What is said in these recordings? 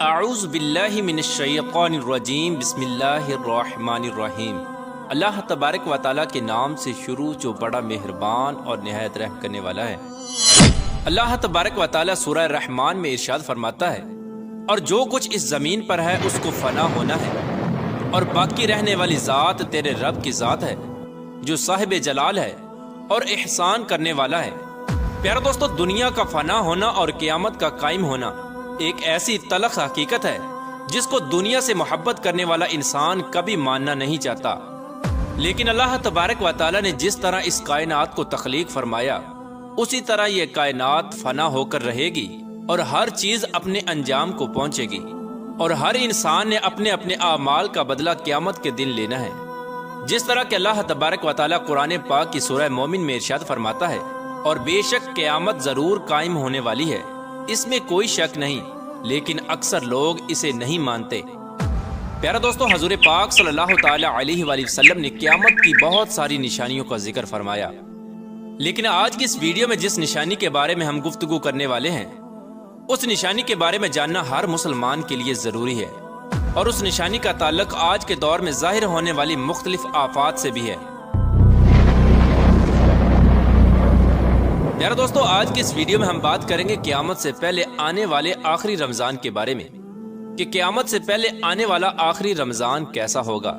اعوذ باللہ من الشیطان الرجیم بسم اللہ الرحمن الرحیم۔ اللہ تبارک و تعالیٰ کے نام سے شروع جو بڑا مہربان اور نہایت رحم کرنے والا ہے۔ اللہ تبارک و تعالیٰ سورہ رحمان میں ارشاد فرماتا ہے، اور جو کچھ اس زمین پر ہے اس کو فنا ہونا ہے، اور باقی رہنے والی ذات تیرے رب کی ذات ہے جو صاحب جلال ہے اور احسان کرنے والا ہے۔ پیارے دوستو، دنیا کا فنا ہونا اور قیامت کا قائم ہونا ایک ایسی تلخ حقیقت ہے جس کو دنیا سے محبت کرنے والا انسان کبھی ماننا نہیں چاہتا، لیکن اللہ تبارک و تعالیٰ نے جس طرح اس کائنات کو تخلیق فرمایا اسی طرح یہ کائنات فنا ہو کر رہے گی اور ہر چیز اپنے انجام کو پہنچے گی، اور ہر انسان نے اپنے اپنے اعمال کا بدلہ قیامت کے دن لینا ہے۔ جس طرح کہ اللہ تبارک و تعالیٰ قرآن پاک کی سورہ مومن میں ارشاد فرماتا ہے، اور بے شک قیامت ضرور قائم ہونے والی ہے، اس میں کوئی شک نہیں، لیکن اکثر لوگ اسے نہیں مانتے۔ پیارا دوستو، حضور پاک صلی اللہ تعالی علیہ وآلہ وسلم نے قیامت کی بہت ساری نشانیوں کا ذکر فرمایا، لیکن آج کی اس ویڈیو میں جس نشانی کے بارے میں ہم گفتگو کرنے والے ہیں اس نشانی کے بارے میں جاننا ہر مسلمان کے لیے ضروری ہے، اور اس نشانی کا تعلق آج کے دور میں ظاہر ہونے والی مختلف آفات سے بھی ہے۔ پیارے دوستو، آج کی اس ویڈیو میں ہم بات کریں گے قیامت سے پہلے آنے والے آخری رمضان کے بارے میں، کہ قیامت سے پہلے آنے والا آخری رمضان کیسا ہوگا،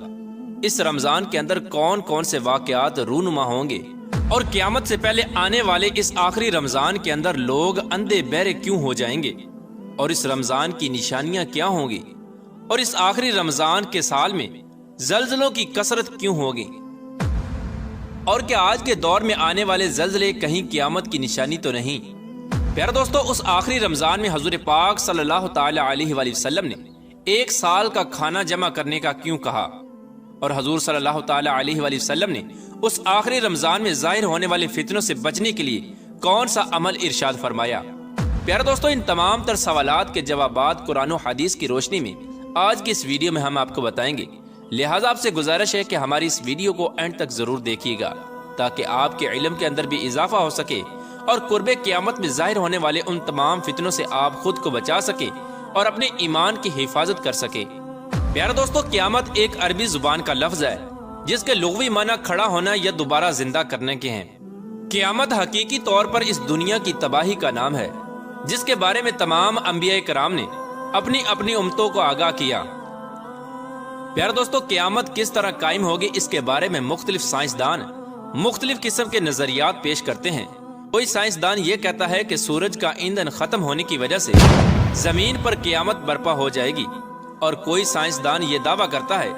اس رمضان کے اندر کون کون سے واقعات رونما ہوں گے، اور قیامت سے پہلے آنے والے اس آخری رمضان کے اندر لوگ اندھے بہرے کیوں ہو جائیں گے، اور اس رمضان کی نشانیاں کیا ہوں گی، اور اس آخری رمضان کے سال میں زلزلوں کی کثرت کیوں ہوگی، اور کیا آج کے دور میں آنے والے زلزلے کہیں قیامت کی نشانی تو نہیں۔ پیارے دوستو، اس آخری رمضان میں حضور پاک صلی اللہ تعالی علیہ وآلہ وسلم نے ایک سال کا کھانا جمع کرنے کا کیوں کہا، اور حضور صلی اللہ تعالی علیہ وآلہ وسلم نے اس آخری رمضان میں ظاہر ہونے والے فتنوں سے بچنے کے لیے کون سا عمل ارشاد فرمایا۔ پیارے دوستو، ان تمام تر سوالات کے جوابات قرآن و حدیث کی روشنی میں آج کی اس ویڈیو میں ہم آپ کو بتائیں گے، لہٰذا آپ سے گزارش ہے کہ ہماری اس ویڈیو کو اینڈ تک ضرور دیکھیے گا تاکہ آپ کے علم کے اندر بھی اضافہ ہو سکے اور قرب قیامت میں ظاہر ہونے والے ان تمام فتنوں سے آپ خود کو بچا سکے اور اپنے ایمان کی حفاظت کر سکے۔ پیارے دوستو، قیامت ایک عربی زبان کا لفظ ہے جس کے لغوی معنی کھڑا ہونا یا دوبارہ زندہ کرنے کے ہیں۔ قیامت حقیقی طور پر اس دنیا کی تباہی کا نام ہے جس کے بارے میں تمام انبیاء کرام نے اپنی اپنی امتوں کو آگاہ کیا۔ پیارے دوستو، قیامت کس طرح قائم ہوگی اس کے بارے میں مختلف سائنسدان مختلف قسم کے نظریات پیش کرتے ہیں۔ کوئی سائنسدان یہ کہتا ہے کہ سورج کا ایندھن ختم ہونے کی وجہ سے زمین پر قیامت برپا ہو جائے گی، اور کوئی سائنسدان یہ دعویٰ کرتا ہے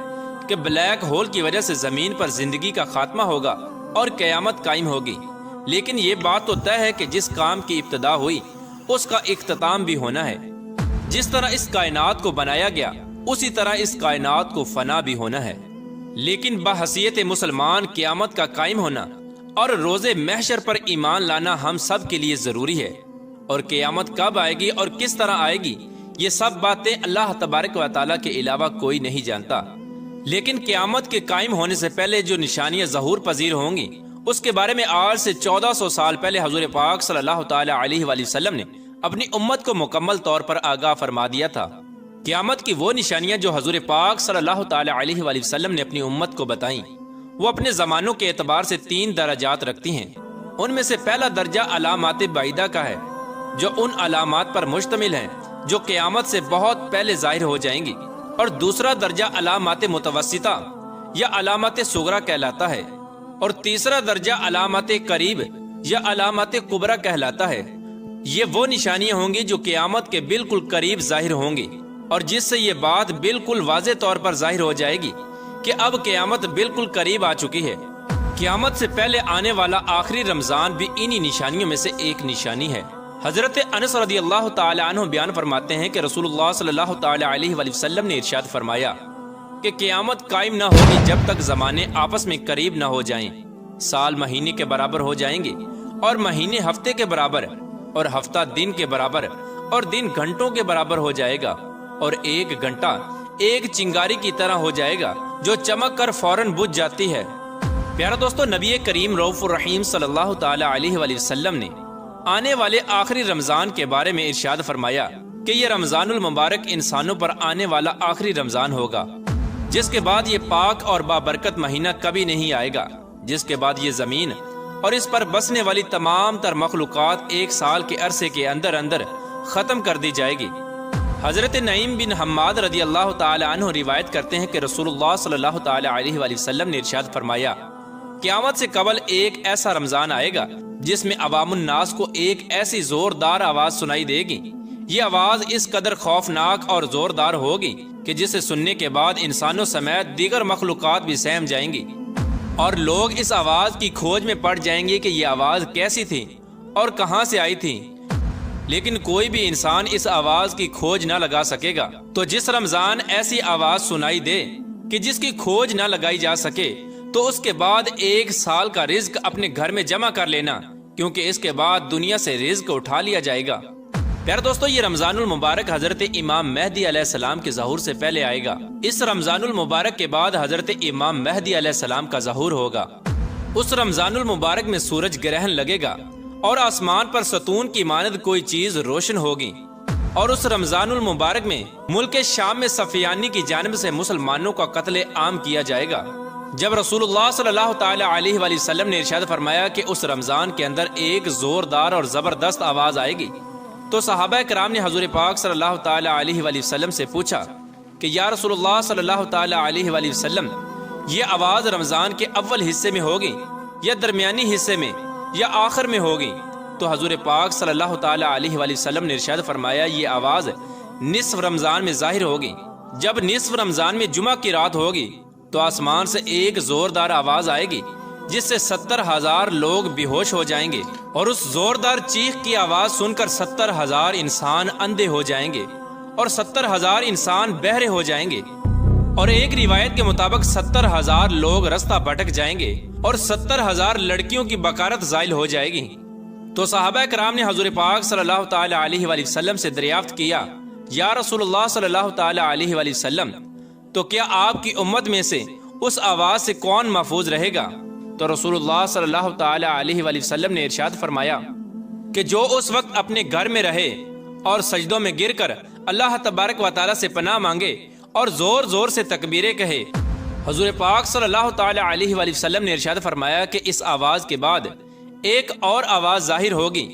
کہ بلیک ہول کی وجہ سے زمین پر زندگی کا خاتمہ ہوگا اور قیامت قائم ہوگی۔ لیکن یہ بات تو طے ہے کہ جس کام کی ابتدا ہوئی اس کا اختتام بھی ہونا ہے۔ جس طرح اس کائنات کو بنایا گیا اسی طرح اس کائنات کو فنا بھی ہونا ہے، لیکن بحیثیت مسلمان قیامت کا قائم ہونا اور روز محشر پر ایمان لانا ہم سب کے لیے ضروری ہے، اور قیامت کب آئے گی اور کس طرح آئے گی یہ سب باتیں اللہ تبارک و تعالیٰ کے علاوہ کوئی نہیں جانتا۔ لیکن قیامت کے قائم ہونے سے پہلے جو نشانیاں ظہور پذیر ہوں گی اس کے بارے میں آج سے 1400 سال پہلے حضور پاک صلی اللہ تعالی علیہ وآلہ وسلم نے اپنی امت کو مکمل طور پر آگاہ فرما دیا تھا۔ قیامت کی وہ نشانیاں جو حضور پاک صلی اللہ تعالی علیہ وآلہ وسلم نے اپنی امت کو بتائیں وہ اپنے زمانوں کے اعتبار سے 3 درجات رکھتی ہیں۔ ان میں سے پہلا درجہ علامات بعیدہ کا ہے، جو ان علامات پر مشتمل ہیں جو قیامت سے بہت پہلے ظاہر ہو جائیں گی، اور دوسرا درجہ علامات متوسطہ یا علامات صغرا کہلاتا ہے، اور تیسرا درجہ علامات قریب یا علامات کبریٰ کہلاتا ہے۔ یہ وہ نشانیاں ہوں گی جو قیامت کے بالکل قریب ظاہر ہوں گی، اور جس سے یہ بات بالکل واضح طور پر ظاہر ہو جائے گی کہ اب قیامت بالکل قریب آ چکی ہے۔ قیامت سے پہلے آنے والا آخری رمضان بھی انہی نشانیوں میں سے ایک نشانی ہے۔ حضرت انس رضی اللہ تعالی عنہ بیان فرماتے ہیں کہ رسول اللہ صلی اللہ تعالی علیہ وآلہ وسلم نے ارشاد فرمایا کہ قیامت قائم نہ ہوگی جب تک زمانے آپس میں قریب نہ ہو جائیں۔ سال مہینے کے برابر ہو جائیں گے، اور مہینے ہفتے کے برابر، اور ہفتہ دن کے برابر، اور دن گھنٹوں کے برابر ہو جائے گا، اور ایک گھنٹہ ایک چنگاری کی طرح ہو جائے گا جو چمک کر فوراً بجھ جاتی ہے۔ پیارا دوستو، نبی کریم رؤوف الرحیم صلی اللہ تعالی علیہ وآلہ وسلم نے آنے والے آخری رمضان کے بارے میں ارشاد فرمایا کہ یہ رمضان المبارک انسانوں پر آنے والا آخری رمضان ہوگا، جس کے بعد یہ پاک اور بابرکت مہینہ کبھی نہیں آئے گا، جس کے بعد یہ زمین اور اس پر بسنے والی تمام تر مخلوقات ایک سال کے عرصے کے اندر اندر ختم کر دی جائے گی۔ حضرت نعیم بن حماد رضی اللہ تعالی عنہ روایت کرتے ہیں کہ رسول اللہ صلی اللہ تعالی علیہ وآلہ وسلم نے ارشاد فرمایا، قیامت سے قبل ایک ایسا رمضان آئے گا جس میں عوام الناس کو ایک ایسی زوردار آواز سنائی دے گی۔ یہ آواز اس قدر خوفناک اور زوردار ہوگی کہ جسے سننے کے بعد انسانوں سمیت دیگر مخلوقات بھی سہم جائیں گی، اور لوگ اس آواز کی کھوج میں پڑ جائیں گے کہ یہ آواز کیسی تھی اور کہاں سے آئی تھی، لیکن کوئی بھی انسان اس آواز کی کھوج نہ لگا سکے گا۔ تو جس رمضان ایسی آواز سنائی دے کہ جس کی کھوج نہ لگائی جا سکے، تو اس کے بعد ایک سال کا رزق اپنے گھر میں جمع کر لینا، کیونکہ اس کے بعد دنیا سے رزق اٹھا لیا جائے گا۔ پیارے دوستو، یہ رمضان المبارک حضرت امام مہدی علیہ السلام کے ظہور سے پہلے آئے گا۔ اس رمضان المبارک کے بعد حضرت امام مہدی علیہ السلام کا ظہور ہوگا۔ اس رمضان المبارک میں سورج گرہن لگے گا اور آسمان پر ستون کی مانند کوئی چیز روشن ہوگی، اور اس رمضان المبارک میں ملک شام میں سفیانی کی جانب سے مسلمانوں کا قتل عام کیا جائے گا۔ جب رسول اللہ صلی اللہ تعالی علیہ وآلہ وسلم نے ارشاد فرمایا کہ اس رمضان کے اندر ایک زوردار اور زبردست آواز آئے گی، تو صحابہ کرام نے حضور پاک صلی اللہ تعالی علیہ وآلہ وسلم سے پوچھا کہ یا رسول اللہ صلی اللہ تعالی علیہ وآلہ وسلم، یہ آواز رمضان کے اول حصے میں ہوگی یا درمیانی حصے میں یا آخر میں ہوگی؟ تو حضور پاک صلی اللہ تعالی علیہ وآلہ وسلم نے ارشاد فرمایا، یہ آواز نصف رمضان میں ظاہر ہوگی۔ جب نصف رمضان میں جمعہ کی رات ہوگی تو آسمان سے ایک زوردار آواز آئے گی جس سے 70,000 لوگ بے ہوش ہو جائیں گے، اور اس زوردار چیخ کی آواز سن کر 70,000 انسان اندھے ہو جائیں گے اور 70,000 انسان بہرے ہو جائیں گے، اور ایک روایت کے مطابق 70,000 لوگ رستہ بھٹک جائیں گے اور 70,000 لڑکیوں کی بکارت زائل ہو جائے گی۔ تو صحابہ کرام نے حضور پاک صلی اللہ تعالی علیہ وآلہ وسلم سے دریافت کیا، یا رسول اللہ صلی اللہ تعالی علیہ وآلہ وسلم، تو کیا آپ کی امت میں سے اس آواز سے کون محفوظ رہے گا؟ تو رسول اللہ صلی اللہ تعالی علیہ وآلہ وسلم نے ارشاد فرمایا کہ جو اس وقت اپنے گھر میں رہے اور سجدوں میں گر کر اللہ تبارک و تعالی سے پناہ مانگے اور زور زور سے تکبیریں کہے۔ حضور پاک صلی اللہ تعالی علیہ وآلہ وسلم نے ارشاد فرمایا کہ اس آواز کے بعد ایک اور آواز ظاہر ہوگی۔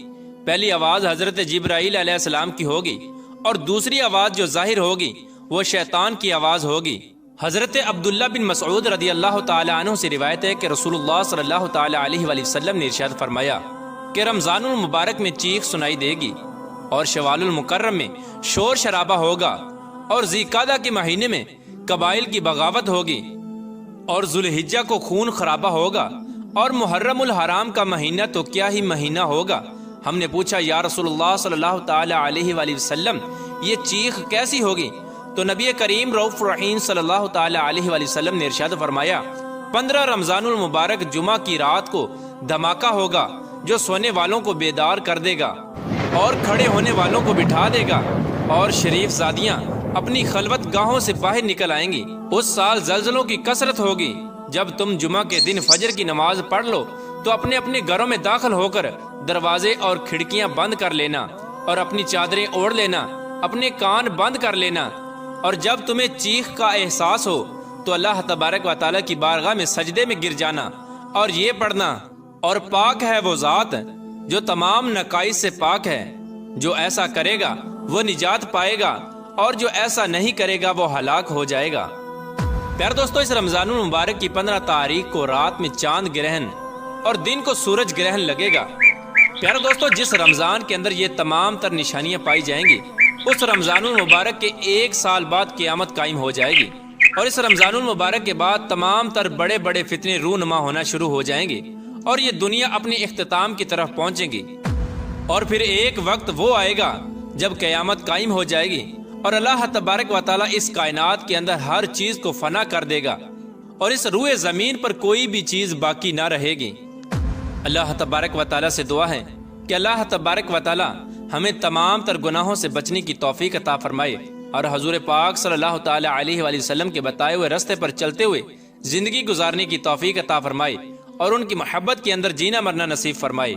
پہلی آواز حضرت جبرائیل علیہ السلام کی ہوگی، اور دوسری آواز جو ظاہر ہوگی وہ شیطان کی آواز ہوگی۔ حضرت عبداللہ بن مسعود رضی اللہ تعالی عنہ سے روایت ہے کہ رسول اللہ صلی اللہ تعالی علیہ وآلہ وسلم نے ارشاد فرمایا کہ رمضان المبارک میں چیخ سنائی دے گی، اور شوال المکرم میں شور شرابہ ہوگا، اور ذی قعدہ کے مہینے میں قبائل کی بغاوت ہوگی، اور ذوالحجہ کو خون خرابہ ہوگا، اور محرم الحرام کا مہینہ تو کیا ہی مہینہ ہوگا۔ ہم نے پوچھا، یا رسول اللہ صلی اللہ تعالی علیہ وآلہ وسلم، یہ چیخ کیسی ہوگی؟ تو نبی کریم رؤوف رحیم صلی اللہ تعالی علیہ وآلہ وسلم نے ارشاد فرمایا، 15 رمضان المبارک جمعہ کی رات کو دھماکہ ہوگا جو سونے والوں کو بیدار کر دے گا اور کھڑے ہونے والوں کو بٹھا دے گا، اور شریف زادیاں اپنی خلوت گاہوں سے باہر نکل آئیں گی۔ اس سال زلزلوں کی کثرت ہوگی۔ جب تم جمعہ کے دن فجر کی نماز پڑھ لو تو اپنے اپنے گھروں میں داخل ہو کر دروازے اور کھڑکیاں بند کر لینا، اور اپنی چادریں اوڑھ لینا، اپنے کان بند کر لینا، اور جب تمہیں چیخ کا احساس ہو تو اللہ تبارک و تعالیٰ کی بارگاہ میں سجدے میں گر جانا اور یہ پڑھنا، اور پاک ہے وہ ذات جو تمام نقائص سے پاک ہے، جو ایسا کرے گا وہ نجات پائے گا، اور جو ایسا نہیں کرے گا وہ ہلاک ہو جائے گا۔ پیارے دوستو، اس رمضان المبارک کی 15 تاریخ کو رات میں چاند گرہن اور دن کو سورج گرہن لگے گا۔ پیارے دوستو، جس رمضان کے اندر یہ تمام تر نشانیاں پائی جائیں گی، اس رمضان المبارک کے 1 سال بعد قیامت قائم ہو جائے گی، اور اس رمضان المبارک کے بعد تمام تر بڑے بڑے فتنے رونما ہونا شروع ہو جائیں گے، اور یہ دنیا اپنی اختتام کی طرف پہنچے گی، اور پھر ایک وقت وہ آئے گا جب قیامت قائم ہو جائے گی، اور اللہ تبارک و تعالیٰ اس کائنات کے اندر ہر چیز کو فنا کر دے گا، اور اس روئے زمین پر کوئی بھی چیز باقی نہ رہے گی۔ اللہ تبارک و تعالیٰ سے دعا ہے کہ اللہ تبارک و تعالیٰ ہمیں تمام تر گناہوں سے بچنے کی توفیق عطا فرمائے، اور حضور پاک صلی اللہ تعالی علیہ وآلہ وسلم کے بتائے ہوئے راستے پر چلتے ہوئے زندگی گزارنے کی توفیق عطا فرمائے، اور ان کی محبت کے اندر جینا مرنا نصیب فرمائے۔